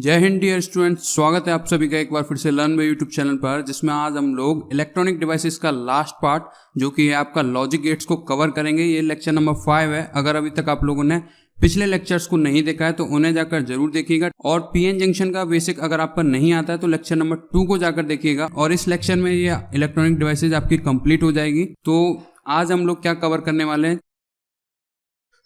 जय Hind dear students, स्वागत है आप सभी का एक बार फिर से लर्न बाय यूट्यूब चैनल पर, जिसमें आज हम लोग इलेक्ट्रॉनिक डिवाइसेस का लास्ट पार्ट जो कि है आपका लॉजिक गेट्स को कवर करेंगे। ये लेक्चर नंबर 5 है। अगर अभी तक आप लोगों ने पिछले लेक्चर्स को नहीं देखा है तो उन्हें जाकर जरूर देखिएगा, और पीएन जंक्शन का बेसिक अगर आपको नहीं आता है तो लेक्चर नंबर 2 को जाकर देखिएगा। और इस लेक्चर में ये इलेक्ट्रॉनिक डिवाइसेज आपकी कंप्लीट हो जाएगी। तो आज हम लोग क्या कवर करने वाले हैं,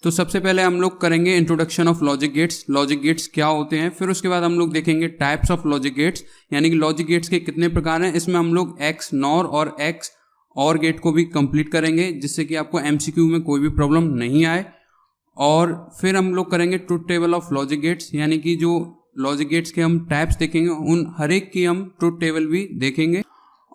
तो सबसे पहले हम लोग करेंगे introduction of logic gates. Logic gates क्या होते हैं, फिर उसके बाद हम लोग देखेंगे टाइप्स ऑफ लॉजिक गेट्स, यानी कि लॉजिक गेट्स के कितने प्रकार हैं। इसमें हम लोग एक्स नॉर और एक्स और गेट को भी कंप्लीट करेंगे, जिससे कि आपको एमसीक्यू में कोई भी प्रॉब्लम नहीं आए। और फिर हम लोग करेंगे truth table of logic gates, यानी कि जो लॉजिक गेट्स के हम टाइप्स देखेंगे उन हर एक की हम ट्रुथ टेबल भी देखेंगे।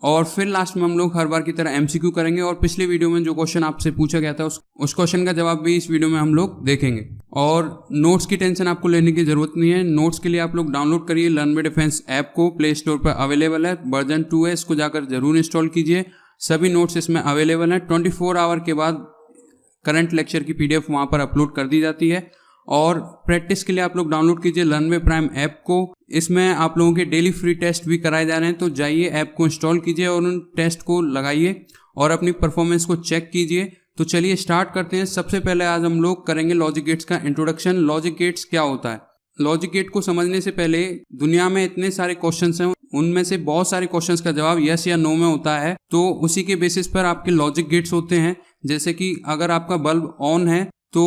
और फिर लास्ट में हम लोग हर बार की तरह एमसीक्यू करेंगे, और पिछले वीडियो में जो क्वेश्चन आपसे पूछा गया था उस क्वेश्चन का जवाब भी इस वीडियो में हम लोग देखेंगे। और नोट्स की टेंशन आपको लेने की जरूरत नहीं है। नोट्स के लिए आप लोग डाउनलोड करिए लर्न बाय डिफेंस ऐप को, प्ले स्टोर पर अवेलेबल है, वर्जन 2 है, इसको जाकर जरूर इंस्टॉल कीजिए। सभी नोट्स इसमें अवेलेबल हैं। 24 आवर के बाद करंट लेक्चर की पीडीएफ वहां पर अपलोड कर दी जाती है। और प्रैक्टिस के लिए आप लोग डाउनलोड कीजिए लर्न बाय प्राइम ऐप को। इसमें आप लोगों के डेली फ्री टेस्ट भी कराए जा रहे हैं, तो जाइए ऐप को इंस्टॉल कीजिए और उन टेस्ट को लगाइए और अपनी परफॉर्मेंस को चेक कीजिए। तो चलिए स्टार्ट करते हैं। सबसे पहले आज हम लोग करेंगे लॉजिक गेट्स का इंट्रोडक्शन। लॉजिक गेट्स क्या होता है। लॉजिक गेट को समझने से पहले दुनिया में इतने सारे क्वेश्चंस हैं, उनमें से बहुत सारे क्वेश्चंस का जवाब यस या नो में होता है, तो उसी के बेसिस पर आपके लॉजिक गेट्स होते हैं। जैसे कि अगर आपका बल्ब ऑन है तो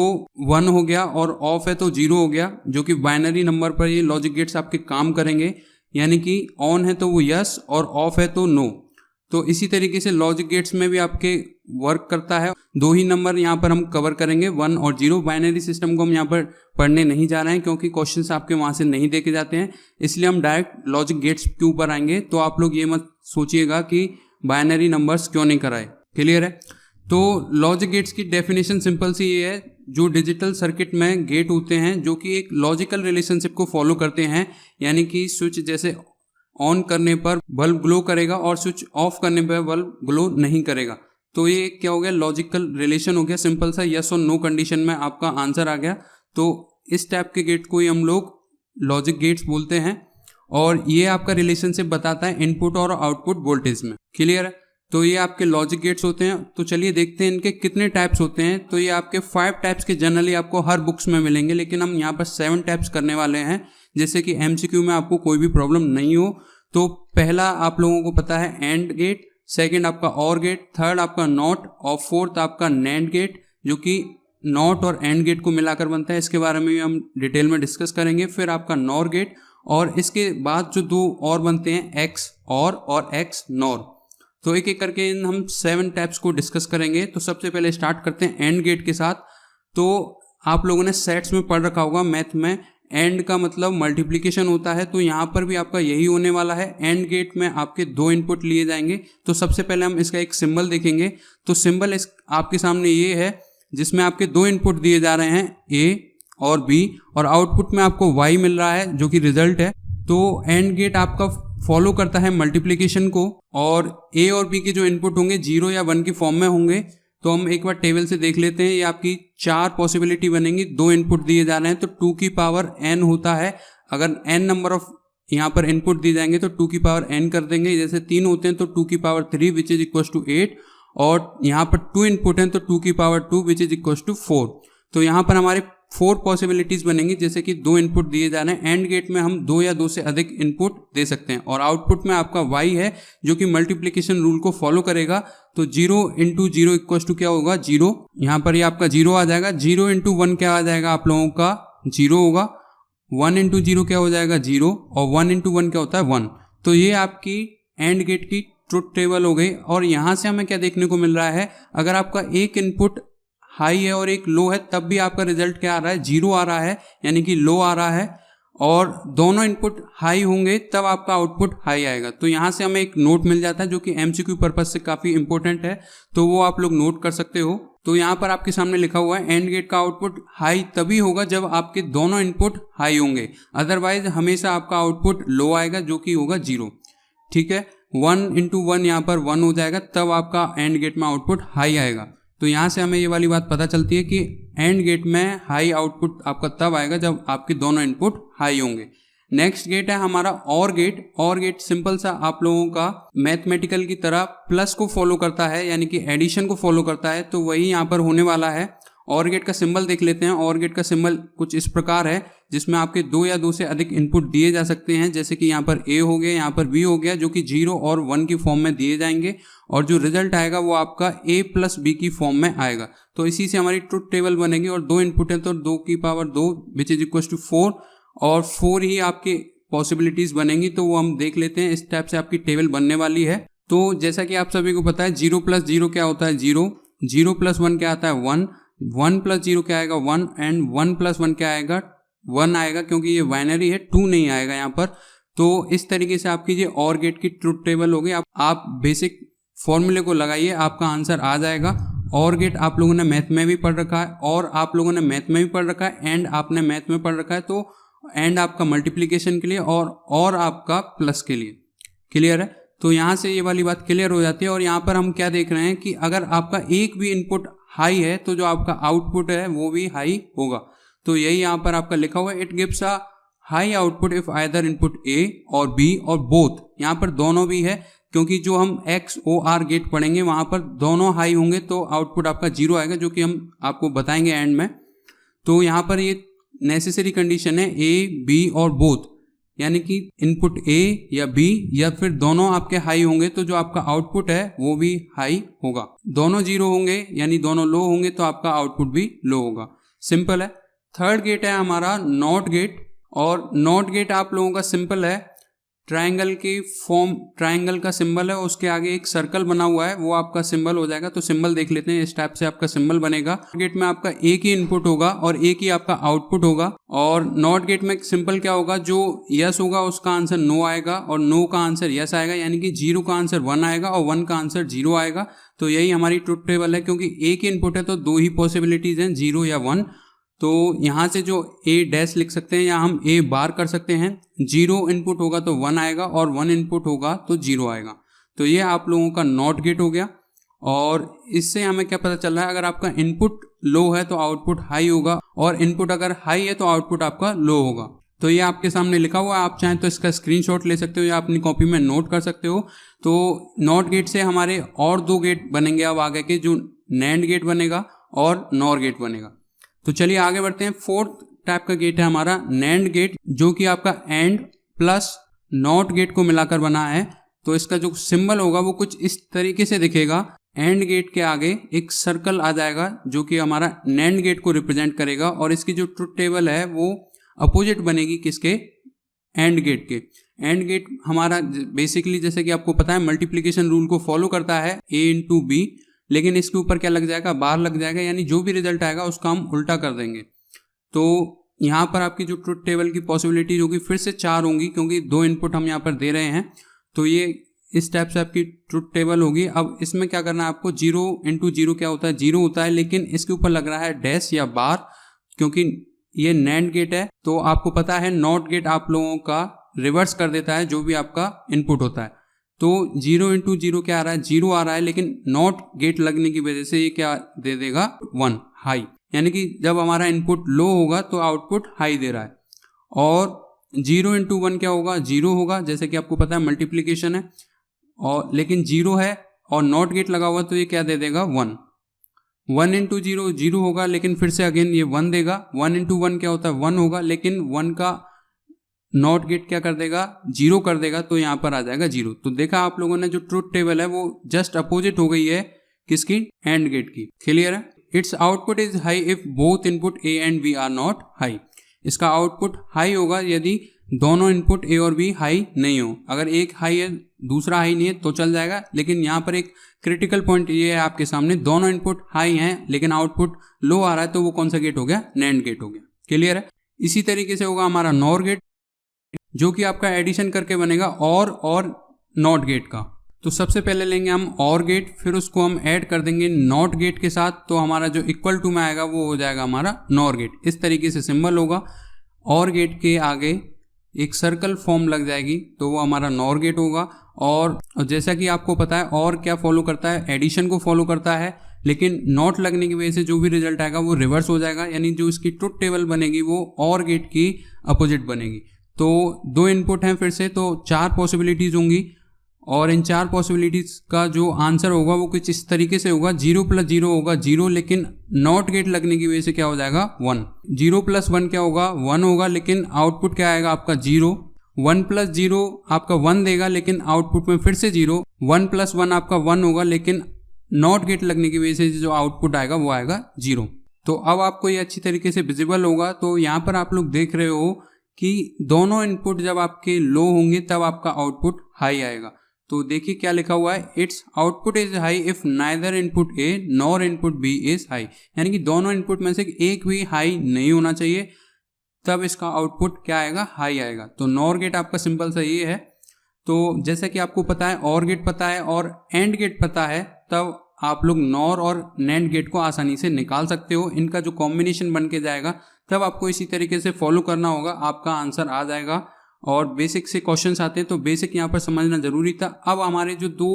1 हो गया और ऑफ है तो 0 हो गया, जो कि बाइनरी नंबर पर ये लॉजिक गेट्स आपके काम करेंगे, यानी कि ऑन है तो वो यस और ऑफ है तो नो। तो इसी तरीके से लॉजिक गेट्स में भी आपके वर्क करता है। 2 ही नंबर यहाँ पर हम कवर करेंगे, 1 और 0। बाइनरी सिस्टम को हम यहाँ पर पढ़ने नहीं जा रहे हैं, क्योंकि क्वेश्चंस आपके वहाँ से नहीं देखे जाते हैं, इसलिए हम डायरेक्ट लॉजिक गेट्स के ऊपर आएंगे। तो आप लोग ये मत सोचिएगा कि बाइनरी नंबर्स क्यों नहीं कराए। क्लियर है। तो लॉजिक गेट्स की डेफिनेशन सिंपल सी ये है, जो डिजिटल सर्किट में गेट होते हैं जो कि एक लॉजिकल रिलेशनशिप को फॉलो करते हैं, यानी कि स्विच जैसे ऑन करने पर बल्ब ग्लो करेगा और स्विच ऑफ करने पर बल्ब ग्लो नहीं करेगा। तो ये क्या हो गया, लॉजिकल रिलेशन हो गया। सिंपल सा यस और नो कंडीशन में आपका आंसर आ गया। तो इस टाइप के गेट को ही हम लोग लॉजिक गेट्स बोलते हैं, और ये आपका रिलेशनशिप बताता है इनपुट और आउटपुट वोल्टेज में। क्लियर है। तो ये आपके लॉजिक गेट्स होते हैं। तो चलिए देखते हैं इनके कितने टाइप्स होते हैं। तो ये आपके 5 टाइप्स के जनरली आपको हर बुक्स में मिलेंगे, लेकिन हम यहाँ पर 7 टाइप्स करने वाले हैं, जैसे कि एमसीक्यू में आपको कोई भी प्रॉब्लम नहीं हो। तो पहला आप लोगों को पता है एंड गेट, सेकंड आपका और गेट, थर्ड आपका नॉट, और फोर्थ आपका नैंड गेट, जो कि नॉट और एंड गेट को मिलाकर बनता है। इसके बारे में भी हम डिटेल में डिस्कस करेंगे। फिर आपका नॉर गेट, और इसके बाद जो 2 और बनते हैं एक्स और एक्स नॉर। तो एक एक करके इन हम 7 टाइप्स को डिस्कस करेंगे। तो सबसे पहले स्टार्ट करते हैं एंड गेट के साथ। तो आप लोगों ने सेट्स में पढ़ रखा होगा मैथ में, एंड का मतलब मल्टीप्लिकेशन होता है, तो यहाँ पर भी आपका यही होने वाला है। एंड गेट में आपके 2 इनपुट लिए जाएंगे। तो सबसे पहले हम इसका एक सिंबल देखेंगे। तो सिंबल आपके सामने ये है, जिसमें आपके 2 इनपुट दिए जा रहे हैं, ए और बी, और आउटपुट में आपको वाई मिल रहा है, जो कि रिजल्ट है। तो एंड गेट आपका फॉलो करता है मल्टीप्लिकेशन को, और ए और बी के जो इनपुट होंगे 0 या 1 की फॉर्म में होंगे। तो हम एक बार टेबल से देख लेते हैं। ये आपकी 4 पॉसिबिलिटी बनेंगी। 2 इनपुट दिए जा रहे हैं तो 2 की पावर n होता है। अगर n नंबर ऑफ यहाँ पर इनपुट दिए जाएंगे तो 2 की पावर n कर देंगे। जैसे 3 होते हैं तो 2 की power 3 which is equal to 8, और यहाँ पर 2 इनपुट हैं तो 2 की power 2 which is equal to 4। तो यहाँ पर हमारे 4 पॉसिबिलिटीज बनेंगी, जैसे कि 2 इनपुट दिए जा रहे हैं। एंड गेट में हम 2 या 2 से अधिक इनपुट दे सकते हैं, और आउटपुट में आपका y है, जो कि मल्टीप्लिकेशन रूल को फॉलो करेगा। तो 0 इंटू 0 इक्वल टू क्या होगा, 0। यहाँ पर ये आपका 0 आ जाएगा। 0 इंटू 1 क्या आ जाएगा आप लोगों का, 0 होगा। 1 इंटू 0 क्या हो जाएगा, 0, और 1 इंटू 1 क्या होता है, 1। तो ये आपकी एंड गेट की ट्रुथ टेबल हो गई। और यहाँ से हमें क्या देखने को मिल रहा है, अगर आपका एक इनपुट हाई है और एक लो है, तब भी आपका रिजल्ट क्या आ रहा है, 0 आ रहा है, यानी कि लो आ रहा है। और दोनों इनपुट हाई होंगे तब आपका आउटपुट हाई आएगा। तो यहाँ से हमें एक नोट मिल जाता है, जो कि एमसीक्यू पर्पज से काफी इंपॉर्टेंट है, तो वो आप लोग नोट कर सकते हो। तो यहाँ पर आपके सामने लिखा हुआ है एंड गेट का आउटपुट हाई तभी होगा जब आपके दोनों इनपुट हाई होंगे, अदरवाइज हमेशा आपका आउटपुट लो आएगा, जो कि होगा 0। ठीक है। 1 इंटू 1 यहाँ पर 1 हो जाएगा, तब आपका एंड गेट में आउटपुट हाई आएगा। तो यहाँ से हमें ये वाली बात पता चलती है कि एंड गेट में हाई आउटपुट आपका तब आएगा जब आपके दोनों इनपुट हाई होंगे। नेक्स्ट गेट है हमारा और गेट। और गेट सिंपल सा आप लोगों का मैथमेटिकल की तरह प्लस को फॉलो करता है, यानी कि एडिशन को फॉलो करता है, तो वही यहाँ पर होने वाला है। और गेट का सिंबल देख लेते हैं। और गेट का सिंबल कुछ इस प्रकार है, जिसमें आपके 2 या 2 से अधिक इनपुट दिए जा सकते हैं, जैसे कि यहाँ पर ए हो गया, यहाँ पर बी हो गया, जो कि 0 और 1 की फॉर्म में दिए जाएंगे, और जो रिजल्ट आएगा वो आपका a प्लस बी की फॉर्म में आएगा। तो इसी से हमारी ट्रुथ टेबल बनेगी। और 2 इनपुट है तो 2 की power 2 which is equal to 4, और 4 ही आपकी पॉसिबिलिटीज बनेंगी। तो वो हम देख लेते हैं। इस टाइप से आपकी टेबल बनने वाली है। तो जैसा कि आप सभी को पता है 0 प्लस 0 क्या होता है 0, 0 प्लस 1 क्या आता है 1, 1 प्लस 0 क्या आएगा 1, एंड 1 प्लस 1 क्या आएगा 1 आएगा, क्योंकि ये बाइनरी है, 2 नहीं आएगा यहाँ पर। तो इस तरीके से आपकी ये और गेट की ट्रुथ टेबल होगी। आप बेसिक फॉर्मूले को लगाइए, आपका आंसर आ जाएगा। और गेट आप लोगों ने मैथ में भी पढ़ रखा है, और आप लोगों ने मैथ में भी पढ़ रखा है, एंड आपने मैथ में पढ़ रखा है। तो एंड आपका मल्टीप्लिकेशन के लिए और आपका प्लस के लिए। क्लियर है? तो यहाँ से ये वाली बात क्लियर हो जाती है। और यहाँ पर हम क्या देख रहे हैं कि अगर आपका एक भी इनपुट हाई है तो जो आपका आउटपुट है वो भी हाई होगा। तो यही यहाँ पर आपका लिखा हुआ है, it gives a high output if either input A और बी और बोथ। यहाँ पर दोनों भी है, क्योंकि जो हम XOR गेट पढ़ेंगे वहां पर दोनों हाई होंगे तो आउटपुट आपका 0 आएगा, जो कि हम आपको बताएंगे एंड में। तो यहाँ पर ये नेसेसरी कंडीशन है A, B और बोथ, यानी कि इनपुट A या B या फिर दोनों आपके हाई होंगे तो जो आपका आउटपुट है वो भी हाई होगा। दोनों 0 होंगे यानी दोनों लो होंगे तो आपका आउटपुट भी लो होगा। सिंपल है। थर्ड गेट है हमारा नॉट गेट। और नॉट गेट आप लोगों का सिंपल है, ट्रायंगल की फॉर्म, ट्रायंगल का सिंबल है, उसके आगे एक सर्कल बना हुआ है, वो आपका सिंबल हो जाएगा। तो सिंबल देख लेते हैं। इस टाइप से आपका सिंबल बनेगा। गेट में आपका एक ही इनपुट होगा और एक ही आपका आउटपुट होगा। और नॉट गेट में सिंपल क्या होगा, जो यस होगा उसका आंसर नो आएगा और नो का आंसर यस आएगा, यानी कि 0 का आंसर 1 आएगा और 1 का आंसर 0 आएगा। तो यही हमारी ट्रुथ टेबल है, क्योंकि एक ही इनपुट है तो 2 ही पॉसिबिलिटीज हैं, 0 या 1। तो यहाँ से जो A डैश लिख सकते हैं या हम A बार कर सकते हैं। 0 इनपुट होगा तो 1 आएगा और 1 इनपुट होगा तो 0 आएगा। तो ये आप लोगों का नॉट गेट हो गया। और इससे हमें क्या पता चल रहा है, अगर आपका इनपुट लो है तो आउटपुट हाई होगा, और इनपुट अगर हाई है तो आउटपुट आपका लो होगा। तो ये आपके सामने लिखा हुआ है, आप चाहें तो इसका स्क्रीनशॉट ले सकते हो या अपनी कॉपी में नोट कर सकते हो। तो नॉट गेट से हमारे और 2 गेट बनेंगे अब आगे के, जो नैंड गेट बनेगा और नॉर गेट बनेगा। तो चलिए आगे बढ़ते हैं। फोर्थ टाइप का गेट है हमारा नैंड गेट, जो कि आपका एंड प्लस नॉट गेट को मिलाकर बना है। तो इसका जो सिंबल होगा वो कुछ इस तरीके से दिखेगा। एंड गेट के आगे एक सर्कल आ जाएगा जो कि हमारा नैंड गेट को रिप्रेजेंट करेगा, और इसकी जो ट्रुथ टेबल है वो अपोजिट बनेगी किसके, एंड गेट के। एंड गेट हमारा बेसिकली जैसे कि आपको पता है मल्टीप्लिकेशन रूल को फॉलो करता है, A इंटू बी, लेकिन इसके ऊपर क्या लग जाएगा, बार लग जाएगा, यानी जो भी रिजल्ट आएगा उसका हम उल्टा कर देंगे। तो यहाँ पर आपकी जो ट्रुथ टेबल की पॉसिबिलिटी होगी फिर से 4 होंगी, क्योंकि 2 इनपुट हम यहाँ पर दे रहे हैं। तो ये इस टाइप से आपकी ट्रुथ टेबल होगी। अब इसमें क्या करना है आपको, 0 इंटू 0 क्या होता है 0 होता है, लेकिन इसके ऊपर लग रहा है डैश या बार, क्योंकि ये नैंड गेट है। तो आपको पता है नॉट गेट आप लोगों का रिवर्स कर देता है जो भी आपका इनपुट होता है। तो 0 इंटू 0 क्या आ रहा है 0 आ रहा है, लेकिन नॉट गेट लगने की वजह से ये क्या दे देगा 1 हाई, यानी कि जब हमारा इनपुट लो होगा तो आउटपुट हाई दे रहा है। और 0 इंटू 1 क्या होगा 0 होगा, जैसे कि आपको पता है मल्टीप्लिकेशन है, और लेकिन 0 है और नॉट गेट लगा हुआ तो ये क्या दे देगा 1। 1 इंटू 0 0 होगा, लेकिन फिर से अगेन ये 1 देगा। 1 इंटू 1 क्या होता है 1 होगा, लेकिन 1 का नॉट गेट क्या कर देगा 0 कर देगा, तो यहाँ पर आ जाएगा 0। तो देखा आप लोगों ने जो ट्रुथ टेबल है वो जस्ट अपोजिट हो गई है किसकी, एंड गेट की। क्लियर है? Its output is high if both input A and B are not high. इसका आउटपुट हाई होगा यदि दोनों इनपुट A और B हाई नहीं हो। अगर एक हाई है दूसरा हाई नहीं है तो चल जाएगा, लेकिन यहाँ पर एक क्रिटिकल पॉइंट ये है आपके सामने, दोनों इनपुट हाई हैं लेकिन आउटपुट लो आ रहा है, तो वो कौन सा गेट हो गया, नैंड गेट हो गया। क्लियर है? इसी तरीके से होगा हमारा नॉर गेट, जो कि आपका एडिशन करके बनेगा और नॉट गेट का। तो सबसे पहले लेंगे हम और गेट, फिर उसको हम ऐड कर देंगे नॉट गेट के साथ, तो हमारा जो इक्वल टू में आएगा वो हो जाएगा हमारा नॉर गेट। इस तरीके से सिंबल होगा। और गेट के आगे एक सर्कल फॉर्म लग जाएगी तो वो हमारा नॉर गेट होगा। और जैसा कि आपको पता है और क्या फॉलो करता है, एडिशन को फॉलो करता है, लेकिन नॉट लगने की वजह से जो भी रिजल्ट आएगा वो रिवर्स हो जाएगा, यानी जो इसकी ट्रुथ टेबल बनेगी वो और गेट की अपोजिट बनेगी। तो 2 इनपुट हैं फिर से, तो 4 पॉसिबिलिटीज होंगी और इन 4 पॉसिबिलिटीज का जो आंसर होगा वो कुछ इस तरीके से होगा। 0 + 0 होगा 0, लेकिन नॉट गेट लगने की वजह से क्या हो जाएगा 1। 0 + 1 क्या होगा 1 होगा, लेकिन आउटपुट क्या आएगा आपका 0। 1 + 0 आपका 1 देगा, लेकिन आउटपुट में फिर से 0। 1 + 1 आपका 1 होगा, लेकिन नॉट गेट लगने की वजह से जो आउटपुट आएगा वो आएगा 0। तो अब आपको ये अच्छी तरीके से विजिबल होगा। तो यहाँ पर आप लोग देख रहे हो कि दोनों इनपुट जब आपके लो होंगे तब आपका आउटपुट हाई आएगा। तो देखिए क्या लिखा हुआ है, its output is high if neither input A nor input B is high. यानी कि दोनों इनपुट में से एक भी हाई नहीं होना चाहिए, तब इसका आउटपुट क्या आएगा हाई आएगा। तो नॉर गेट आपका सिंपल सा ये है। तो जैसा कि आपको पता है और गेट पता है और एंड गेट पता है, तब आप लोग नॉर और नैंड गेट को आसानी से निकाल सकते हो। इनका जो कॉम्बिनेशन बन के जाएगा तब आपको इसी तरीके से फॉलो करना होगा, आपका आंसर आ जाएगा। और बेसिक से क्वेश्चंस आते हैं तो बेसिक यहाँ पर समझना जरूरी था। अब हमारे जो 2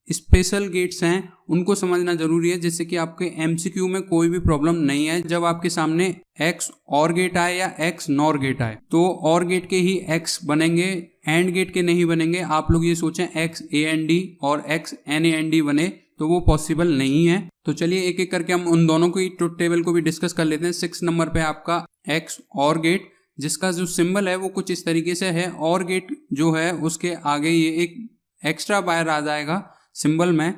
स्पेशल गेट्स हैं उनको समझना जरूरी है, जिससे कि आपके एमसीक्यू में कोई भी प्रॉब्लम नहीं है जब आपके सामने एक्स और गेट आए या एक्स नॉर गेट आए। तो और गेट के ही एक्स बनेंगे, एंड गेट के नहीं बनेंगे। आप लोग ये सोचें एक्स AND और एक्स NAND बने, तो वो पॉसिबल नहीं है। तो चलिए एक एक करके हम उन दोनों की ट्रुथ टेबल को भी डिस्कस कर लेते हैं। 6 नंबर पे आपका एक्स और गेट, जिसका जो सिंबल है वो कुछ इस तरीके से है। और गेट जो है उसके आगे ये एक एक्स्ट्रा बायर आ जाएगा सिंबल में,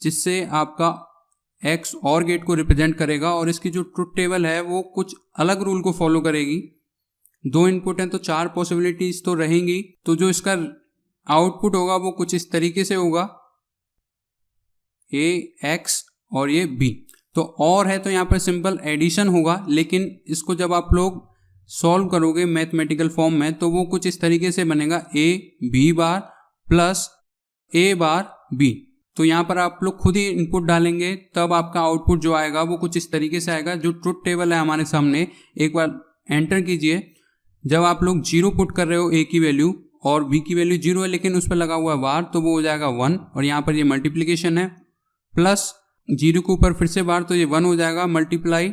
जिससे आपका एक्स और गेट को रिप्रेजेंट करेगा। और इसकी जो ट्रुथ टेबल है वो कुछ अलग रूल को फॉलो करेगी। 2 इनपुट हैं तो 4 पॉसिबिलिटीज तो रहेंगी। तो जो इसका आउटपुट होगा वो कुछ इस तरीके से होगा, ए एक्स और ये बी। तो और है तो यहाँ पर सिंपल एडिशन होगा, लेकिन इसको जब आप लोग सॉल्व करोगे मैथमेटिकल फॉर्म में तो वो कुछ इस तरीके से बनेगा AB bar plus A bar B। तो यहाँ पर आप लोग खुद ही इनपुट डालेंगे तब आपका आउटपुट जो आएगा वो कुछ इस तरीके से आएगा। जो ट्रुथ टेबल है हमारे सामने, एक बार एंटर कीजिए। जब आप लोग 0 पुट कर रहे हो A की वैल्यू और B की वैल्यू 0 है, लेकिन उस पर लगा हुआ है बार, तो वो हो जाएगा 1। और यहाँ पर ये मल्टीप्लीकेशन है, प्लस 0 के ऊपर फिर से बार, तो ये 1 हो जाएगा मल्टीप्लाई,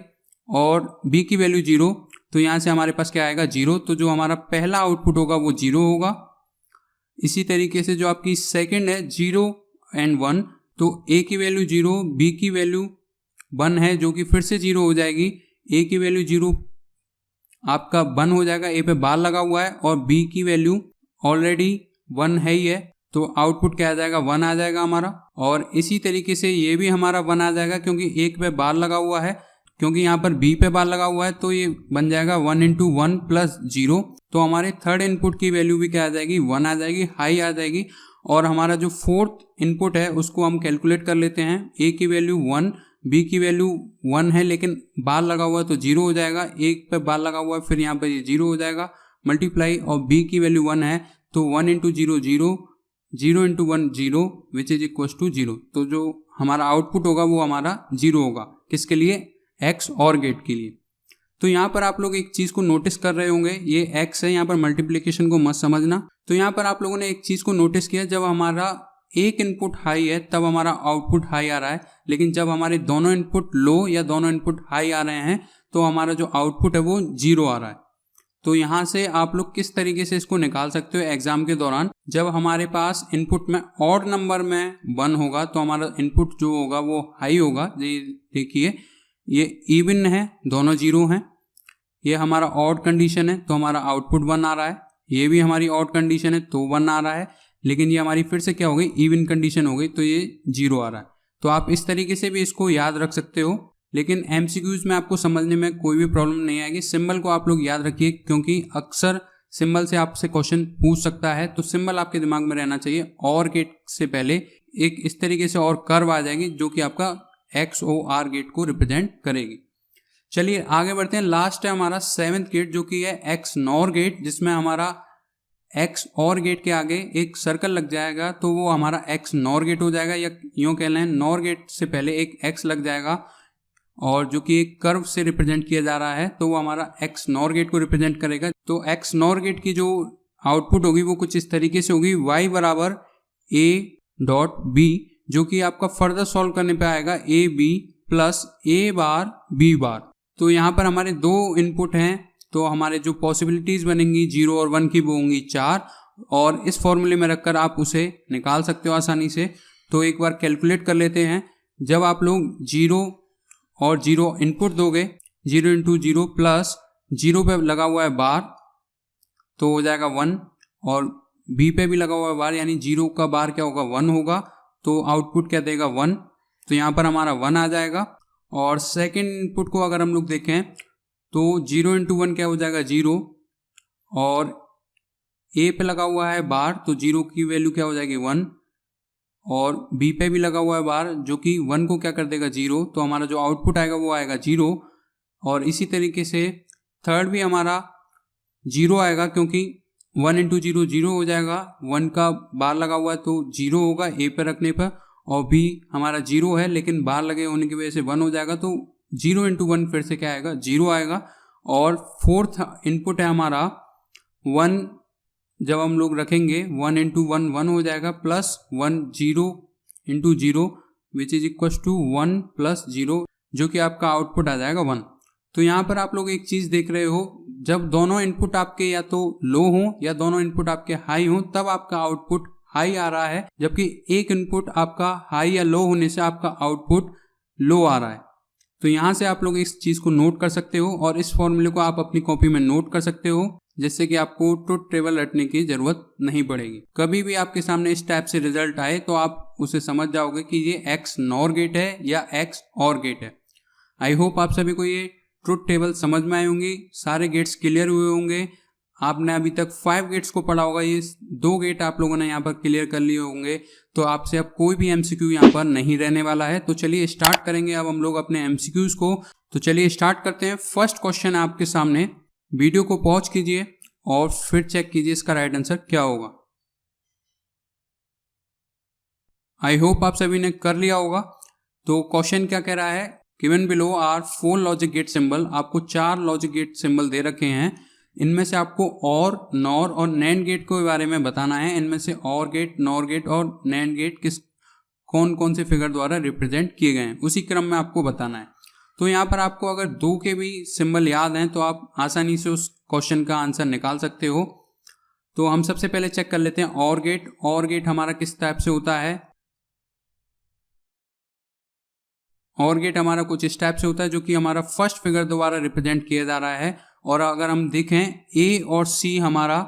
और B की वैल्यू 0, तो यहाँ से हमारे पास क्या आएगा 0। तो जो हमारा पहला आउटपुट होगा वो 0 होगा। इसी तरीके से जो आपकी सेकंड है 0 और 1, तो A की वैल्यू 0, B की वैल्यू 1 है जो कि फिर से 0 हो जाएगी। A की वैल्यू 0 आपका 1 हो जाएगा, A पे बार लगा हुआ है, और B की वैल्यू ऑलरेडी 1 है ही है, तो आउटपुट क्या आ जाएगा 1 आ जाएगा हमारा। और इसी तरीके से ये भी हमारा 1 आ जाएगा, क्योंकि 1 पे बार लगा हुआ है, क्योंकि यहाँ पर B पे बार लगा हुआ है, तो ये बन जाएगा 1 × 1 + 0। तो हमारे थर्ड इनपुट की वैल्यू भी क्या आ जाएगी 1 आ जाएगी, हाई आ जाएगी। और हमारा जो फोर्थ इनपुट है उसको हम कैलकुलेट कर लेते हैं। A की वैल्यू 1, B की वैल्यू 1 है, लेकिन बार लगा हुआ है तो 0 हो जाएगा। 1 पे बार लगा हुआ है, फिर यहाँ पर ये 0 हो जाएगा मल्टीप्लाई, और B की वैल्यू 1 है, तो 1 × 0 0, 0 × 1 0 विच इज इक्वल टू 0। तो जो हमारा आउटपुट होगा वो हमारा 0 होगा। किसके लिए? एक्स और गेट के लिए। तो यहाँ पर आप लोग एक चीज को नोटिस कर रहे होंगे, ये एक्स है, यहाँ पर मल्टीप्लिकेशन को मत समझना। तो यहाँ पर आप लोगों ने एक चीज को नोटिस किया, जब हमारा एक इनपुट हाई है तब हमारा आउटपुट हाई आ रहा है, लेकिन जब हमारे दोनों इनपुट लो या दोनों इनपुट हाई आ रहे हैं तो हमारा जो आउटपुट है वो 0 आ रहा है। तो यहाँ से आप लोग किस तरीके से इसको निकाल सकते हो एग्जाम के दौरान, जब हमारे पास इनपुट में ऑड नंबर में 1 होगा तो हमारा इनपुट जो होगा वो हाई होगा। देखिए ये इवन है, दोनों 0 हैं, ये हमारा ऑड कंडीशन है तो हमारा आउटपुट 1 आ रहा है, ये भी हमारी ऑड कंडीशन है तो 1 आ रहा है, लेकिन ये हमारी फिर से क्या हो गई इवन कंडीशन हो गई तो ये 0 आ रहा है। तो आप इस तरीके से भी इसको याद रख सकते हो, लेकिन एमसीक्यूज में आपको समझने में कोई भी प्रॉब्लम नहीं आएगी। सिंबल को आप लोग याद रखिए, क्योंकि अक्सर सिंबल से आपसे क्वेश्चन पूछ सकता है, तो सिंबल आपके दिमाग में रहना चाहिए। और गेट से पहले एक इस तरीके से और कर्व आ जाएगी जो कि आपका XOR गेट को रिप्रेजेंट करेगी। चलिए आगे बढ़ते हैं। लास्ट है हमारा 7th गेट जो कि है XNOR गेट, जिसमें हमारा XOR गेट के आगे एक सर्कल लग जाएगा तो वो हमारा XNOR गेट हो जाएगा, या यूँ कह लें NOR गेट से पहले एक X लग जाएगा और जो कि एक कर्व से रिप्रेजेंट किया जा रहा है तो वो हमारा XNOR गेट को रिप्रेजेंट करेगा। तो XNOR गेट की जो आउटपुट होगी वो कुछ इस तरीके से होगी, y = a.b, जो कि आपका फर्दर सॉल्व करने पे आएगा AB + A बार B बार। तो यहाँ पर हमारे 2 इनपुट हैं तो हमारे जो पॉसिबिलिटीज़ बनेंगी 0 और 1 की वो होंगी 4, और इस फॉर्मूले में रखकर आप उसे निकाल सकते हो आसानी से। तो एक बार कैलकुलेट कर लेते हैं। जब आप लोग 0 और 0 इनपुट दोगे, 0 इंटू 0 प्लस 0 पे लगा हुआ है बार तो हो जाएगा 1, और बी पे भी लगा हुआ है बार, यानी 0 का बार क्या होगा 1 होगा, तो आउटपुट क्या देगा 1, तो यहाँ पर हमारा 1 आ जाएगा। और सेकेंड इनपुट को अगर हम लोग देखें तो 0 इंटू 1 क्या हो जाएगा 0, और ए पे लगा हुआ है बार तो 0 की वैल्यू क्या हो जाएगी 1, और बी पे भी लगा हुआ है बार जो कि 1 को क्या कर देगा 0, तो हमारा जो आउटपुट आएगा वो आएगा 0। और इसी तरीके से थर्ड भी हमारा 0 आएगा, क्योंकि 1 इंटू 0 0 हो जाएगा, 1 का बार लगा हुआ है तो 0 होगा ए पे रखने पर, और बी हमारा 0 है लेकिन बार लगे होने की वजह से 1 हो जाएगा, तो 0 इंटू 1 फिर से क्या आएगा 0 आएगा। और फोर्थ इनपुट है हमारा 1, जब हम लोग रखेंगे 1 इंटू 1 1 हो जाएगा, plus 1 0 into 0 which is equal to 1 plus 0, जो कि आपका आउटपुट आ जाएगा 1। तो यहाँ पर आप लोग एक चीज़ देख रहे हो, जब दोनों इनपुट आपके या तो लो हों या दोनों इनपुट आपके हाई हों तब आपका आउटपुट हाई आ रहा है, जबकि एक इनपुट आपका हाई या लो होने से आपका आउटपुट लो आ रहा है। तो यहाँ से आप लोग इस चीज़ को नोट कर सकते हो, और इस फॉर्मूले को आप अपनी कॉपी में नोट कर सकते हो, जिससे कि आपको ट्रुथ टेबल रटने की जरूरत नहीं पड़ेगी। कभी भी आपके सामने इस टाइप से रिजल्ट आए तो आप उसे समझ जाओगे कि ये एक्स नॉर गेट है या एक्स और गेट है। आई होप आप सभी को ये ट्रुथ टेबल समझ में आई होंगी, सारे गेट्स क्लियर हुए होंगे। आपने अभी तक 5 गेट्स को पढ़ा होगा, ये 2 गेट आप लोगों ने यहाँ पर क्लियर कर लिए होंगे, तो आपसे अब कोई भी एमसीक्यू यहाँ पर नहीं रहने वाला है। तो चलिए स्टार्ट करेंगे अब हम लोग अपने एमसीक्यूज को। तो चलिए स्टार्ट करते हैं। फर्स्ट क्वेश्चन है आपके सामने, वीडियो को पॉज कीजिए और फिर चेक कीजिए इसका राइट आंसर क्या होगा। आई होप आप सभी ने कर लिया होगा। तो क्वेश्चन क्या कह रहा है, given below are 4 logic gate symbol. आपको 4 लॉजिक गेट सिंबल दे रखे हैं, इनमें से आपको और, नॉर और नैंड गेट के बारे में बताना है। इनमें से और गेट, नॉर गेट और नैंड गेट कौन कौन से फिगर द्वारा रिप्रेजेंट किए गए हैं, उसी क्रम में आपको बताना है। तो यहाँ पर आपको अगर 2 के भी सिंबल याद हैं तो आप आसानी से उस क्वेश्चन का आंसर निकाल सकते हो। तो हम सबसे पहले चेक कर लेते हैं और गेट। और गेट हमारा किस टाइप से होता है, और गेट हमारा कुछ इस टाइप से होता है जो कि हमारा फर्स्ट फिगर द्वारा रिप्रेजेंट किया जा रहा है। और अगर हम देखें ए और सी हमारा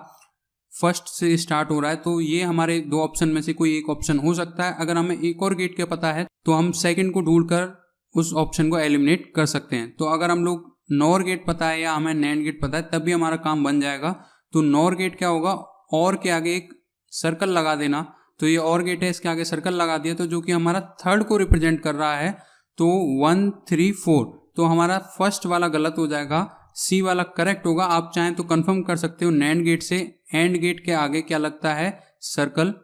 फर्स्ट से स्टार्ट हो रहा है, तो ये हमारे 2 ऑप्शन में से कोई एक ऑप्शन हो सकता है। अगर हमें एक और गेट का पता है तो हम सेकंड को ढूंढकर उस ऑप्शन को एलिमिनेट कर सकते हैं। तो अगर हम लोग नॉर गेट पता है या हमें नैंड गेट पता है तब भी हमारा काम बन जाएगा। तो नॉर गेट क्या होगा, और के आगे एक सर्कल लगा देना। तो ये और गेट है, इसके आगे सर्कल लगा दिया, तो जो कि हमारा थर्ड को रिप्रेजेंट कर रहा है। तो 1 3 4, तो हमारा फर्स्ट वाला गलत हो जाएगा, सी वाला करेक्ट होगा। आप चाहें तो कंफर्म कर सकते हो नैंड गेट से, एंड गेट के आगे क्या लगता है, सर्कल।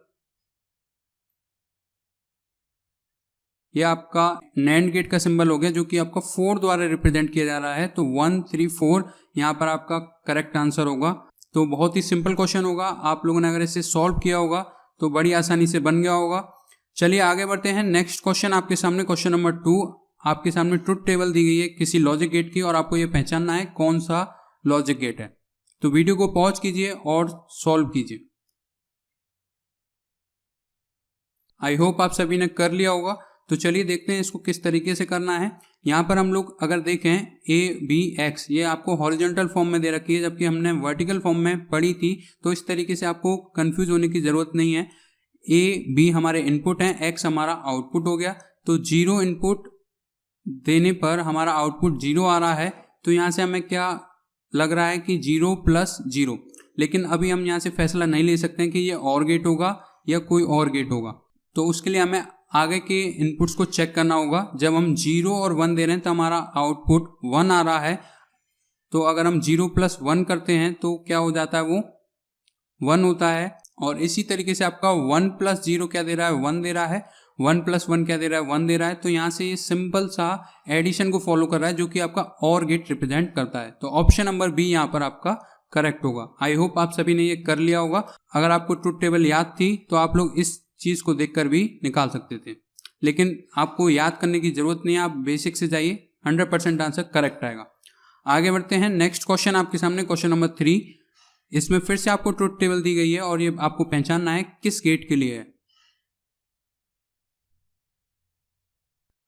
यह आपका नैंड गेट का सिंबल हो गया जो कि आपका 4 द्वारा रिप्रेजेंट किया जा रहा है। तो 1 3 4 यहाँ पर आपका करेक्ट आंसर होगा। तो बहुत ही सिंपल क्वेश्चन होगा, आप लोगों ने अगर इसे सॉल्व किया होगा तो बड़ी आसानी से बन गया होगा। चलिए आगे बढ़ते हैं। नेक्स्ट क्वेश्चन आपके सामने, क्वेश्चन नंबर 2। आपके सामने ट्रुथ टेबल दी गई है किसी लॉजिक गेट की, और आपको ये पहचानना है कौन सा लॉजिक गेट है। तो वीडियो को पॉज कीजिए और सॉल्व कीजिए। आई होप आप सभी ने कर लिया होगा। तो चलिए देखते हैं इसको किस तरीके से करना है। यहाँ पर हम लोग अगर देखें ए बी एक्स, ये आपको हॉरिजॉन्टल फॉर्म में दे रखी है, जबकि हमने वर्टिकल फॉर्म में पढ़ी थी। तो इस तरीके से आपको कंफ्यूज होने की जरूरत नहीं है। ए बी हमारे इनपुट हैं, एक्स हमारा आउटपुट हो गया। तो 0 इनपुट देने पर हमारा आउटपुट 0 आ रहा है। तो यहाँ से हमें क्या लग रहा है कि 0 प्लस 0, लेकिन अभी हम यहाँ से फैसला नहीं ले सकते हैं कि ये और गेट होगा या कोई और गेट होगा। तो उसके लिए हमें आगे के इनपुट्स को चेक करना होगा। जब हम 0 और 1 दे रहे हैं तो हमारा आउटपुट 1 आ रहा है। तो अगर हम 0 प्लस 1 करते हैं तो क्या हो जाता है, वो 1 होता है। और इसी तरीके से आपका 1 प्लस 0 क्या दे रहा है, 1 दे रहा है। 1 प्लस 1 क्या दे रहा है, 1 दे रहा है। तो यहाँ से ये सिंपल सा एडिशन को फॉलो कर रहा है जो कि आपका और गेट रिप्रेजेंट करता है। तो ऑप्शन नंबर बी यहाँ पर आपका करेक्ट होगा। आई होप आप सभी ने ये कर लिया होगा। अगर आपको ट्रुथ टेबल याद थी तो आप लोग इस चीज को देखकर भी निकाल सकते थे, लेकिन आपको याद करने की जरूरत नहीं है, आप बेसिक से जाइए, 100% आंसर करेक्ट आएगा। आगे बढ़ते हैं नेक्स्ट क्वेश्चन आपके सामने, क्वेश्चन नंबर 3। इसमें फिर से आपको ट्रुथ टेबल दी गई है और ये आपको पहचानना है किस गेट के लिए है।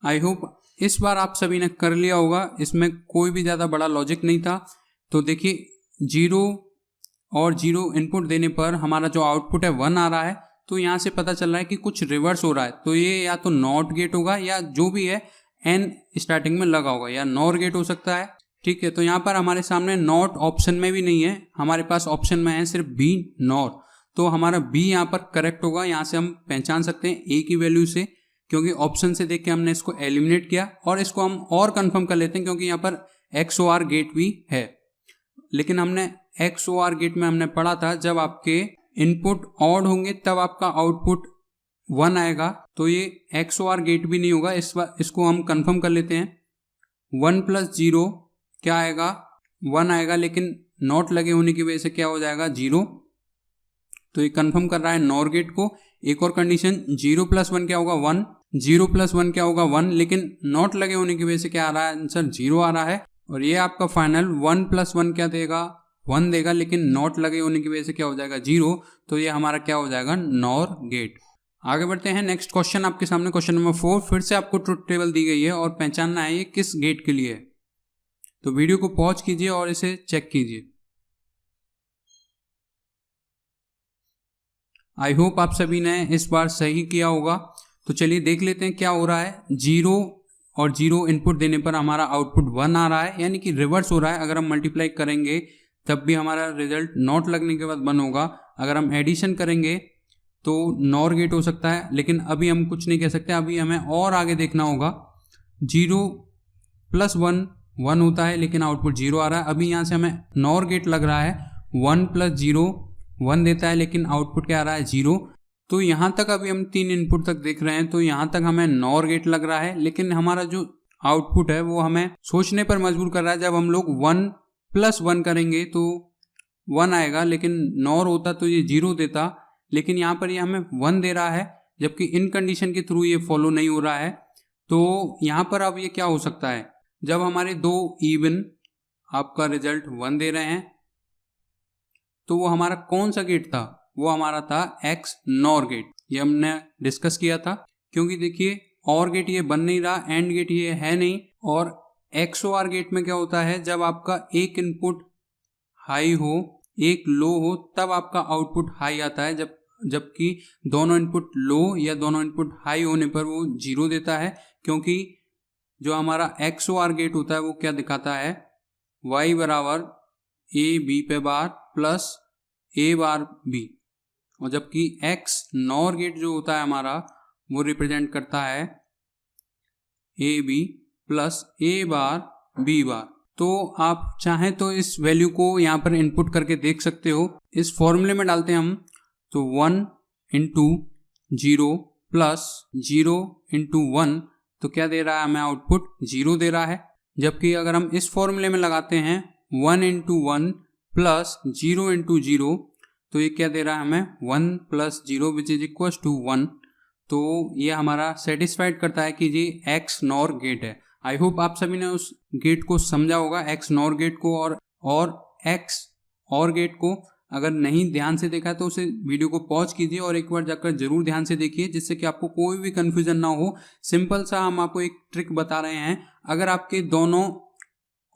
आई होप इस बार आप सभी ने कर लिया होगा, इसमें कोई भी ज़्यादा बड़ा लॉजिक नहीं था। तो देखिए 0 और 0 इनपुट देने पर हमारा जो आउटपुट है 1 आ रहा है, तो यहाँ से पता चल रहा है कि कुछ रिवर्स हो रहा है। तो ये या तो नॉट गेट होगा या जो भी है n स्टार्टिंग में लगा होगा, या नॉर गेट हो सकता है। ठीक है, तो यहाँ पर हमारे सामने नॉट ऑप्शन में भी नहीं है, हमारे पास ऑप्शन में है सिर्फ बी नॉर। तो हमारा बी यहाँ पर करेक्ट होगा। यहाँ से हम पहचान सकते हैं ए की वैल्यू से, क्योंकि ऑप्शन से देख के हमने इसको एलिमिनेट किया। और इसको हम और कंफर्म कर लेते हैं क्योंकि यहाँ पर XOR गेट भी है। लेकिन हमने XOR गेट में हमने पढ़ा था जब आपके इनपुट ऑड होंगे तब आपका आउटपुट 1 आएगा। तो ये XOR गेट भी नहीं होगा, इसको हम कंफर्म कर लेते हैं। 1 + 0 क्या आएगा, 1 आएगा, लेकिन नॉट लगे होने की वजह से क्या हो जाएगा, 0। तो ये कंफर्म कर रहा है नॉर गेट को। एक और कंडीशन, 0 + 1 क्या होगा, 1। 0 + 1 क्या होगा, 1, लेकिन नॉट लगे होने की वजह से क्या आ रहा है, आंसर 0 आ रहा है। और ये आपका फाइनल 1 + 1 क्या देगा, 1 देगा, लेकिन नॉट लगे होने की वजह से क्या हो जाएगा, 0। तो ये हमारा क्या हो जाएगा, नॉर गेट। आगे बढ़ते हैं नेक्स्ट क्वेश्चन आपके सामने, क्वेश्चन नंबर 4। फिर से आपको ट्रुथ टेबल दी गई है और पहचानना है ये किस गेट के लिए है। तो वीडियो को पॉज कीजिए और इसे चेक कीजिए। आई होप आप सभी ने इस बार सही किया होगा। तो चलिए देख लेते हैं क्या हो रहा है। 0 और 0 इनपुट देने पर हमारा आउटपुट 1 आ रहा है, यानी कि रिवर्स हो रहा है। अगर हम मल्टीप्लाई करेंगे तब भी हमारा रिजल्ट नॉट लगने के बाद 1 होगा। अगर हम एडिशन करेंगे तो नॉर गेट हो सकता है, लेकिन अभी हम कुछ नहीं कह सकते, अभी हमें और आगे देखना होगा। 0 + 1 1 होता है, लेकिन आउटपुट 0 आ रहा है। अभी यहाँ से हमें नॉर गेट लग रहा है। 1 + 0 1 देता है, लेकिन आउटपुट क्या आ रहा है, 0। तो यहाँ तक अभी हम 3 इनपुट तक देख रहे हैं, तो यहाँ तक हमें नॉर गेट लग रहा है। लेकिन हमारा जो आउटपुट है वो हमें सोचने पर मजबूर कर रहा है। जब हम लोग 1 + 1 करेंगे तो 1 आएगा, लेकिन नॉर होता तो ये 0 देता, लेकिन यहाँ पर ये हमें 1 दे रहा है, जबकि इन कंडीशन के थ्रू ये फॉलो नहीं हो रहा है। तो यहाँ पर अब ये क्या हो सकता है, जब हमारे 2 इवन आपका रिजल्ट 1 दे रहे हैं, तो वो हमारा कौन सा गेट था, वो हमारा था XNOR गेट। ये हमने डिस्कस किया था, क्योंकि देखिए और गेट ये बन नहीं रहा, एंड गेट ये है नहीं। और XOR गेट में क्या होता है, जब आपका एक इनपुट हाई हो एक लो हो तब आपका आउटपुट हाई आता है, जबकि दोनों इनपुट लो या दोनों इनपुट हाई होने पर वो 0 देता है। क्योंकि जो हमारा XOR गेट होता है वो क्या दिखाता है, Y = AB पे बार प्लस A बार B, और जबकि XNOR गेट जो होता है हमारा वो रिप्रेजेंट करता है AB plus A bar B बार। तो आप चाहें तो इस वैल्यू को यहाँ पर इनपुट करके देख सकते हो। इस फॉर्मूले में डालते हैं हम, तो 1 × 0 प्लस 0 × 1, तो क्या दे रहा है हमें, आउटपुट 0 दे रहा है। जबकि अगर हम इस फॉर्मूले में लगाते हैं 1 × 1 प्लस 0 × 0, तो ये क्या दे रहा है हमें, 1 + 0 = 1। तो ये हमारा सेटिस्फाइड करता है कि जी XNOR गेट है। आई होप आप सभी ने उस गेट को समझा होगा, XNOR गेट को। और XOR गेट को अगर नहीं ध्यान से देखा तो उसे वीडियो को पॉज कीजिए और एक बार जाकर जरूर ध्यान से देखिए, जिससे कि आपको कोई भी कंफ्यूजन ना हो। सिंपल सा हम आपको एक ट्रिक बता रहे हैं। अगर आपके दोनों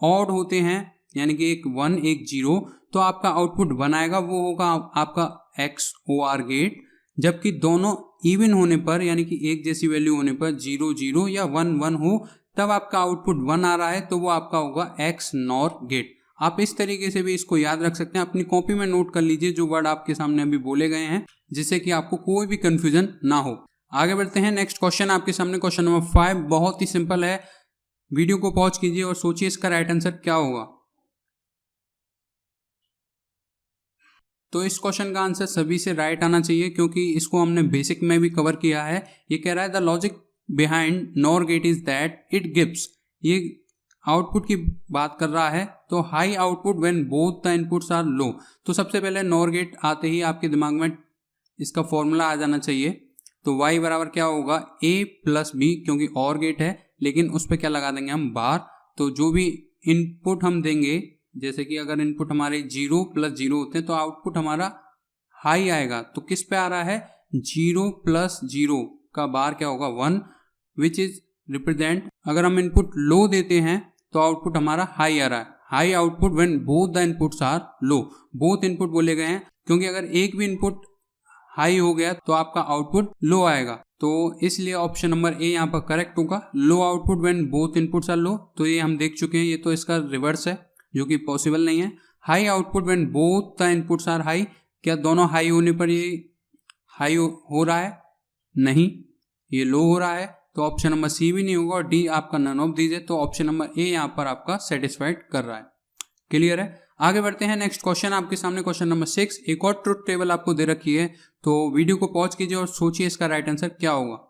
ऑड होते हैं, यानी कि एक 1 एक 0, तो आपका आउटपुट 1 आएगा, वो होगा आपका XOR गेट। जबकि दोनों इवन होने पर, यानी कि एक जैसी वैल्यू होने पर, 0 0 या 1 1 हो, तब आपका आउटपुट 1 आ रहा है, तो वो आपका होगा XNOR गेट। आप इस तरीके से भी इसको याद रख सकते हैं। अपनी कॉपी में नोट कर लीजिए जो वर्ड आपके सामने अभी बोले गए हैं, जिससे कि आपको कोई भी कंफ्यूजन ना हो। आगे बढ़ते हैं नेक्स्ट क्वेश्चन आपके सामने, क्वेश्चन नंबर 5। बहुत ही सिंपल है, वीडियो को पॉज कीजिए और सोचिए इसका राइट आंसर क्या होगा। तो इस क्वेश्चन का आंसर सभी से राइट आना चाहिए, क्योंकि इसको हमने बेसिक में भी कवर किया है। ये कह रहा है the logic behind NOR gate is that it gives, ये आउटपुट की बात कर रहा है। तो high output when both the inputs are low. तो सबसे पहले नॉर गेट आते ही आपके दिमाग में इसका फॉर्मूला आ जाना चाहिए। तो y = क्या होगा, A + B, क्योंकि और गेट है, लेकिन उस पर क्या लगा देंगे हम, बार। तो जो भी इनपुट हम देंगे, जैसे कि अगर इनपुट हमारे 0 + 0 होते हैं तो आउटपुट हमारा हाई आएगा। तो किस पे आ रहा है, 0 + 0 का बार क्या होगा 1, विच इज रिप्रेजेंट। अगर हम इनपुट लो देते हैं तो आउटपुट हमारा हाई आ रहा है। High output when both the inputs are low, both input बोले गए हैं क्योंकि अगर एक भी इनपुट हाई हो गया तो आपका आउटपुट लो आएगा। तो इसलिए ऑप्शन नंबर ए यहाँ पर करेक्ट होगा, low output when both inputs are low. तो ये हम देख चुके हैं, ये तो इसका रिवर्स है जो कि पॉसिबल नहीं है। High output when both the inputs are high, क्या दोनों हाई होने पर ये हाई हो रहा है, नहीं, ये लो हो रहा है। तो ऑप्शन नंबर सी भी नहीं होगा और डी आपका नन ऑफ दीज है। तो ऑप्शन नंबर ए यहाँ पर आपका सेटिस्फाइड कर रहा है। क्लियर है, आगे बढ़ते हैं। नेक्स्ट क्वेश्चन आपके सामने, क्वेश्चन नंबर 6। एक और ट्रुथ टेबल आपको दे रखी है, तो वीडियो को पॉज कीजिए और सोचिए इसका राइट आंसर क्या होगा।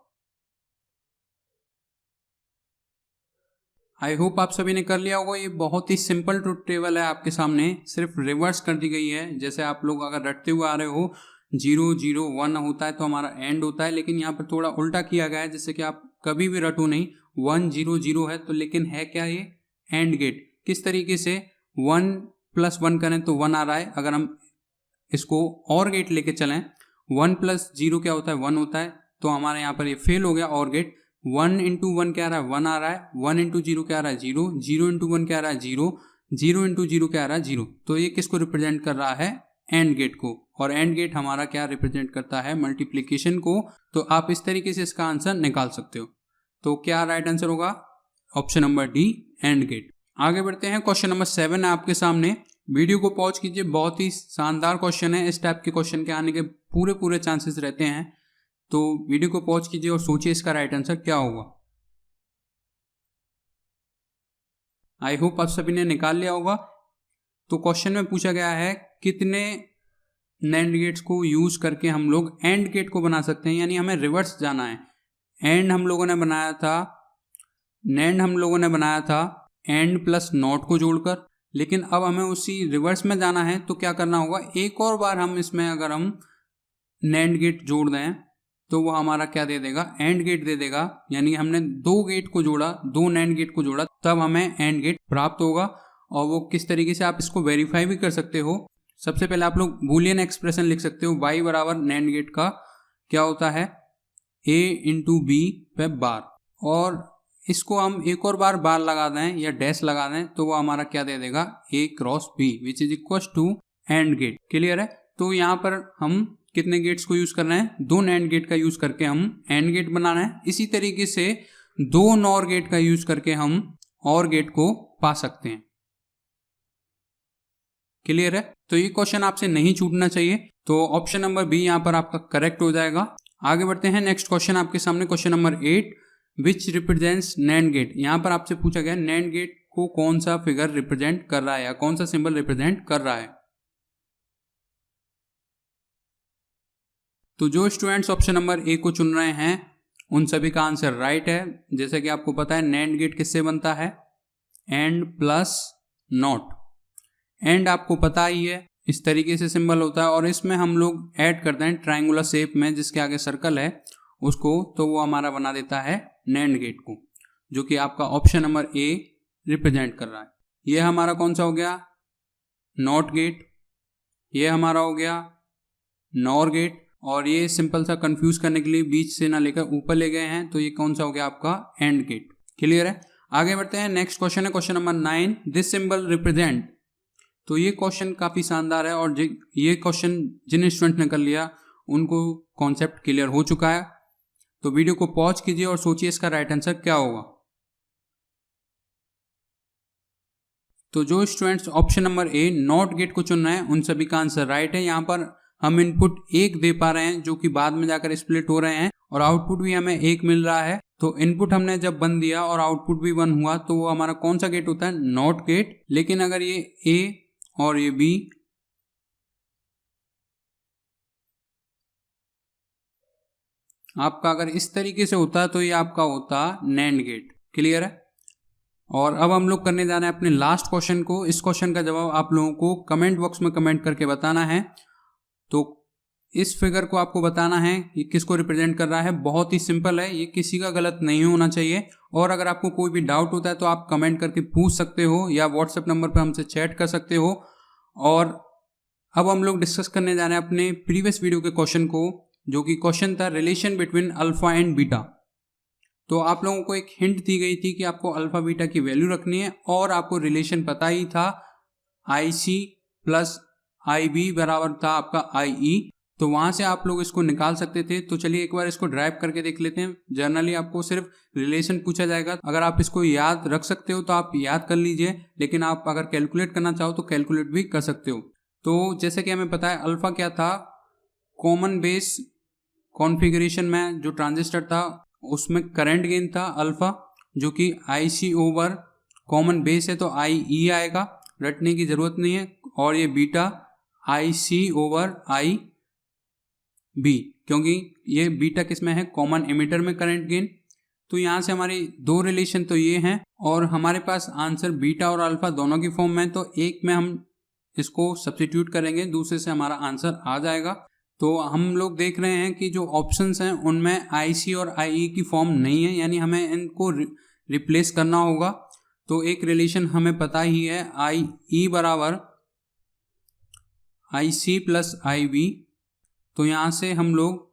आई होप आप सभी ने कर लिया होगा। ये बहुत ही सिंपल ट्रुथ टेबल है आपके सामने, सिर्फ रिवर्स कर दी गई है। जैसे आप लोग अगर रटते हुए आ रहे हो 0 0 1 होता है तो हमारा एंड होता है, लेकिन यहाँ पर थोड़ा उल्टा किया गया है, जैसे कि आप कभी भी रटो नहीं 1 0 0 है तो, लेकिन है क्या ये एंड गेट। किस तरीके से 1 + 1 करें तो 1 आ रहा है, अगर हम इसको और गेट लेके चलें 1 + 0 क्या होता है 1 होता है, तो हमारे यहाँ पर ये फेल हो गया और गेट। 1 × 1 क्या आ रहा है 1 आ रहा है, 1 × 0 क्या आ रहा है 0, 0 × 1 क्या आ रहा है 0, 0 × 0 क्या आ रहा है 0। तो ये किसको रिप्रेजेंट कर रहा है, एंड गेट को, और एंड गेट हमारा क्या रिप्रेजेंट करता है, मल्टीप्लिकेशन को। तो आप इस तरीके से इसका आंसर निकाल सकते हो। तो क्या राइट आंसर होगा, option number D, and gate. आगे बढ़ते हैं, क्वेश्चन नंबर 7 है आपके सामने। वीडियो को पॉज कीजिए, बहुत ही शानदार क्वेश्चन है। इस टाइप के क्वेश्चन के आने के पूरे चांसेस रहते हैं। तो वीडियो को पॉज कीजिए और सोचिए इसका राइट आंसर क्या होगा। आई होप आप सभी ने निकाल लिया होगा। तो क्वेश्चन में पूछा गया है कितने नैंड गेट्स को यूज करके हम लोग एंड गेट को बना सकते हैं, यानी हमें रिवर्स जाना है। एंड हम लोगों ने बनाया था, नैंड हम लोगों ने बनाया था एंड प्लस नॉट को जोड़कर, लेकिन अब हमें उसी रिवर्स में जाना है। तो क्या करना होगा, एक और बार हम इसमें अगर हम नैंड गेट जोड़ दें तो वो हमारा क्या दे देगा, एंड गेट दे देगा। यानी हमने 2 गेट को जोड़ा, 2 नैंड गेट को जोड़ा, तब हमें एंड गेट प्राप्त होगा। और वो किस तरीके से आप इसको वेरीफाई भी कर सकते हो। सबसे पहले आप लोग बूलियन एक्सप्रेशन लिख सकते हो, y बराबर नैंड गेट का क्या होता है, a × b पे बार, और इसको हम एक और बार लगा दें या डैश लगा दें तो वो हमारा क्या दे देगा, a × b which is equal to and gate. Clear है, तो यहाँ पर हम कितने गेट्स को यूज कर रहे हैं, 2 नैंड गेट का यूज करके हम एंड गेट बना रहे हैं। इसी तरीके से 2 नॉर गेट का यूज करके हम और गेट को पा सकते हैं। क्लियर है, तो ये क्वेश्चन आपसे नहीं छूटना चाहिए। तो ऑप्शन नंबर बी यहाँ पर आपका करेक्ट हो जाएगा। आगे बढ़ते हैं, नेक्स्ट क्वेश्चन आपके सामने, question number 8, which represents NAND gate. यहाँ पर आपसे पूछा गया नैंड गेट को कौन सा फिगर रिप्रेजेंट कर रहा है या कौन सा सिंबल रिप्रेजेंट कर रहा है। तो जो स्टूडेंट्स ऑप्शन नंबर ए को चुन रहे हैं उन सभी का आंसर राइट है। जैसे कि आपको पता है नैंड गेट किससे बनता है, एंड प्लस नॉट। एंड आपको पता ही है इस तरीके से सिंबल होता है, और इसमें हम लोग ऐड करते हैं ट्रायंगुलर शेप में जिसके आगे सर्कल है उसको, तो वो हमारा बना देता है नैंड गेट को, जो कि आपका ऑप्शन नंबर ए रिप्रेजेंट कर रहा है। ये हमारा कौन सा हो गया, नॉट गेट, ये हमारा हो गया नॉर गेट, और ये सिंपल सा कंफ्यूज करने के लिए बीच से ना लेकर ऊपर ले गए हैं, तो ये कौन सा हो गया आपका एंड गेट। क्लियर है, आगे बढ़ते हैं, नेक्स्ट क्वेश्चन है question number 9, this symbol represent. तो ये क्वेश्चन काफी शानदार है, और ये क्वेश्चन जिन स्टूडेंट ने कर लिया उनको कॉन्सेप्ट क्लियर हो चुका है। तो वीडियो को पॉज कीजिए और सोचिए इसका राइट आंसर क्या होगा। तो जो students option number A not gate को चुन रहे हैं उन सभी का आंसर राइट है। यहाँ पर हम इनपुट 1 दे पा रहे हैं जो कि बाद में जाकर स्प्लिट हो रहे हैं, और आउटपुट भी हमें 1 मिल रहा है। तो इनपुट हमने जब 1 दिया और आउटपुट भी 1 हुआ तो वो हमारा कौन सा गेट होता है, नॉट गेट। लेकिन अगर ये ए और ये बी, आपका अगर इस तरीके से होता तो ये आपका होता नैंड गेट। क्लियर है, और अब हम लोग करने जा रहे हैं अपने लास्ट क्वेश्चन को। इस क्वेश्चन का जवाब आप लोगों को कमेंट बॉक्स में कमेंट करके बताना है। तो इस फिगर को आपको बताना है ये किसको रिप्रेजेंट कर रहा है। बहुत ही सिंपल है, ये किसी का गलत नहीं होना चाहिए। और अगर आपको कोई भी डाउट होता है तो आप कमेंट करके पूछ सकते हो या व्हाट्सएप नंबर पर हमसे चैट कर सकते हो। और अब हम लोग डिस्कस करने जा रहे हैं अपने प्रीवियस वीडियो के क्वेश्चन को, जो कि क्वेश्चन था relation between alpha and beta. तो आप लोगों को एक हिंट दी गई थी कि आपको अल्फा बीटा की वैल्यू रखनी है और आपको रिलेशन पता ही था IC प्लस IB बराबर था आपका IE। तो वहां से आप लोग इसको निकाल सकते थे। तो चलिए एक बार इसको ड्राइव करके देख लेते हैं। जनरली आपको सिर्फ रिलेशन पूछा जाएगा, अगर आप इसको याद रख सकते हो तो आप याद कर लीजिए, लेकिन आप अगर कैलकुलेट करना चाहो तो कैलकुलेट भी कर सकते हो। तो जैसे कि हमें पता है अल्फा क्या था, कॉमन बेस कॉन्फ़िगरेशन में जो ट्रांजिस्टर था उसमें करंट गेन था अल्फा, जो कि IC ओवर कॉमन बेस है तो IE आएगा, रटने की जरूरत नहीं है। और ये बीटा IC ओवर IB, क्योंकि ये बीटा किस में है, कॉमन एमिटर में करंट गेन। तो यहाँ से हमारी दो रिलेशन तो ये हैं और हमारे पास आंसर बीटा और अल्फा दोनों की फॉर्म में। तो एक में हम इसको सब्स्टिट्यूट करेंगे, दूसरे से हमारा आंसर आ जाएगा। तो हम लोग देख रहे हैं कि जो ऑप्शंस हैं उनमें IC और IE की फॉर्म नहीं है, यानी हमें इनको रिप्लेस करना होगा। तो एक रिलेशन हमें पता ही है, IE बराबर IC प्लस IB। तो यहाँ से हम लोग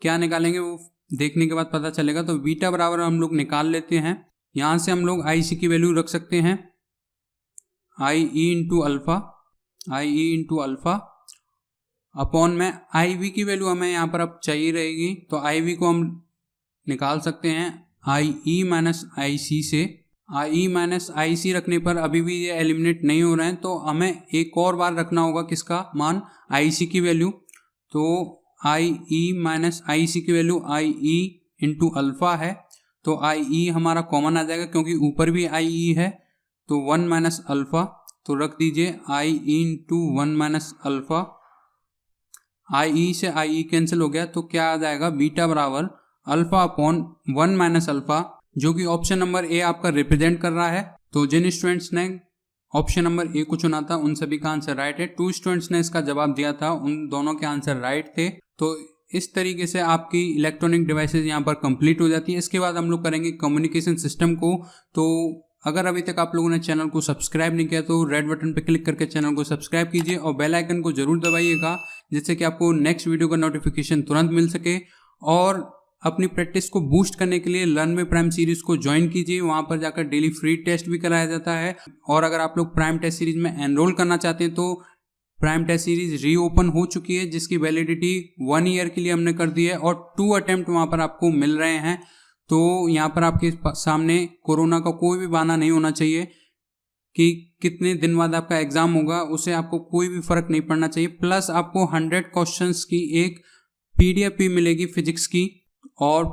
क्या निकालेंगे वो देखने के बाद पता चलेगा। तो बीटा बराबर हम लोग निकाल लेते हैं। यहाँ से हम लोग IC की वैल्यू रख सकते हैं IE इंटू अल्फा अपॉन में IB की वैल्यू हमें यहाँ पर अब चाहिए रहेगी। तो IB को हम निकाल सकते हैं IE माइनस IC से। IE माइनस IC रखने पर अभी भी ये एलिमिनेट नहीं हो रहे हैं, तो हमें एक और बार रखना होगा किसका मान, IC की वैल्यू। तो IE माइनस IC की वैल्यू IE इंटू अल्फा है। तो IE हमारा कॉमन आ जाएगा क्योंकि ऊपर भी IE है, तो 1 माइनस अल्फा। तो रख दीजिए IE into 1 minus alpha. IE से IE कैंसिल हो गया, तो क्या आ जाएगा, बीटा बराबर अल्फा अपॉन 1 माइनस अल्फा, जो कि ऑप्शन नंबर ए आपका रिप्रेजेंट कर रहा है। तो जिन स्टूडेंट्स ने ऑप्शन नंबर ए को चुना था उन सभी का आंसर राइट है। 2 स्टूडेंट्स ने इसका जवाब दिया था, उन दोनों के आंसर राइट थे। तो इस तरीके से आपकी इलेक्ट्रॉनिक डिवाइसेज यहाँ पर कंप्लीट हो जाती है। इसके बाद हम लोग करेंगे कम्युनिकेशन सिस्टम को। तो अगर अभी तक आप लोगों ने चैनल को सब्सक्राइब नहीं किया तो रेड बटन पर क्लिक करके चैनल को सब्सक्राइब कीजिए और बेल आइकन को जरूर दबाइएगा, जिससे कि आपको नेक्स्ट वीडियो का नोटिफिकेशन तुरंत मिल सके। और अपनी प्रैक्टिस को बूस्ट करने के लिए लर्न में प्राइम सीरीज को ज्वाइन कीजिए, वहां पर जाकर डेली फ्री टेस्ट भी कराया जाता है। और अगर आप लोग प्राइम टेस्ट सीरीज में एनरोल करना चाहते हैं तो प्राइम टेस्ट सीरीज रीओपन हो चुकी है, जिसकी वैलिडिटी 1 ईयर के लिए हमने कर दी है और 2 अटेम्प्ट वहां पर आपको मिल रहे हैं। तो यहाँ पर आपके सामने कोरोना का कोई भी बहाना नहीं होना चाहिए कि कितने दिन बाद आपका एग्जाम होगा, उससे आपको कोई भी फर्क नहीं पड़ना चाहिए। प्लस आपको 100 क्वेश्चंस की एक PDF भी मिलेगी फिजिक्स की, और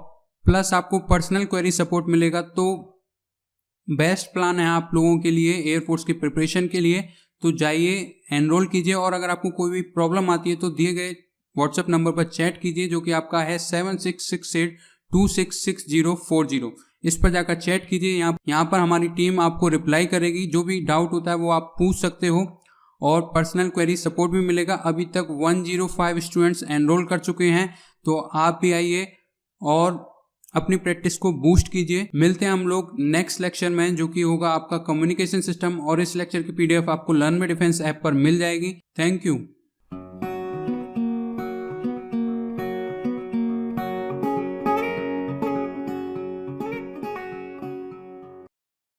प्लस आपको पर्सनल क्वेरी सपोर्ट मिलेगा। तो बेस्ट प्लान है आप लोगों के लिए एयरफोर्स की प्रिपरेशन के लिए। तो जाइए एनरोल कीजिए, और अगर आपको कोई भी प्रॉब्लम आती है तो दिए गए व्हाट्सएप नंबर पर चैट कीजिए, जो कि आपका है 7668266040। इस पर जाकर चैट कीजिए। यहाँ पर हमारी टीम आपको रिप्लाई करेगी, जो भी डाउट होता है वो आप पूछ सकते हो, और पर्सनल क्वेरी सपोर्ट भी मिलेगा। अभी तक 105 स्टूडेंट्स एनरोल कर चुके हैं, तो आप भी आइए और अपनी प्रैक्टिस को बूस्ट कीजिए। मिलते हैं हम लोग नेक्स्ट लेक्चर में, जो कि होगा आपका कम्युनिकेशन सिस्टम, और इस लेक्चर की PDF आपको लर्न में डिफेंस ऐप पर मिल जाएगी। Thank you.